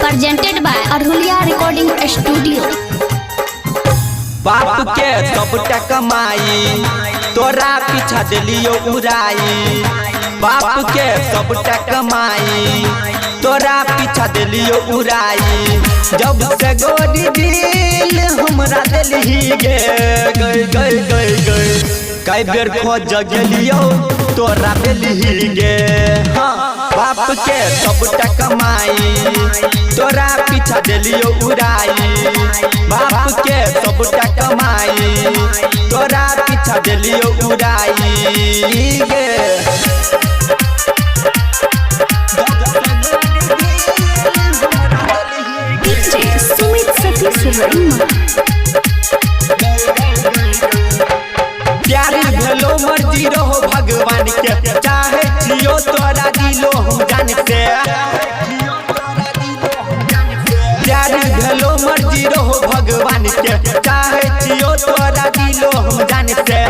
Presented by Arhulia Recording Studio। बाप के सबटा कमाई तोरा पीछा दिलियो उड़ाई। बाप के सबटा कमाई तोरा पीछा दिलियो उड़ाई। जब से गोरी दिल हमरा दिलही गे गई गई गई गई। कई बेर खोज गेलियो तोरा दिलही गे। हाँ बाप के सबटा कमाई तोरा पीछा दिलियो उड़ाई। बाप के सबटा कमाई तोरा पीछा दिलियो उड़ाई गे। DJ Sumit Satish Verma। प्यार भेलो मर्जी रहो भगवान के। चाहे जियो तोरा दिलो हम जान से। प्यार भेलो मर्जी रहो भगवान के। चाहे जियो तोरा दिलो हम जान से।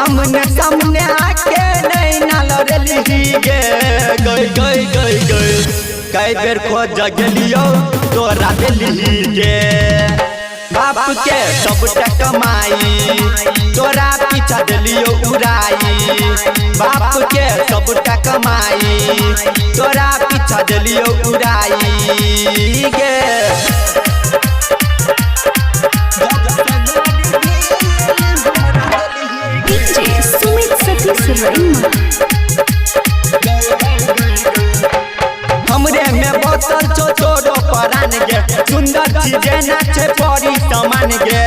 आमने सामने आके नहीं ना लड़ली गे गई गई गई गई। कई बेर खोज गेलियो तोरा दिलही गे। बाप के सबटा कमाई तोरा पीछा दिलियो उड़ाई। बाप के सबटा कमाई तोरा पीछा दिलियो उड़ाई गे। DJ Sumit Satish Verma। हमरे में बसल छो तोरो परान गे। सुंदर चीजे नाचे परी समान गे।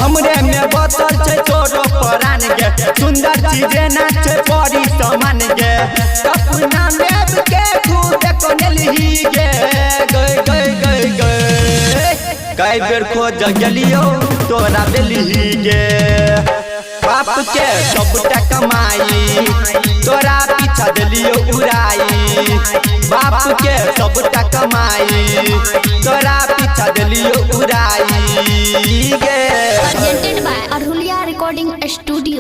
हमरे में बसल छे तोरो परान गे। सुंदर चीजे नाचे परी समान गे। सपना में के खुद कोनलही गे गई गई गई गई। कई बेर खोज गेलियो तोरा दिलही गे। बाप के सबटा कमाई तोरा पीछा दिलियो उड़ाई। बाप के सबटा कमाई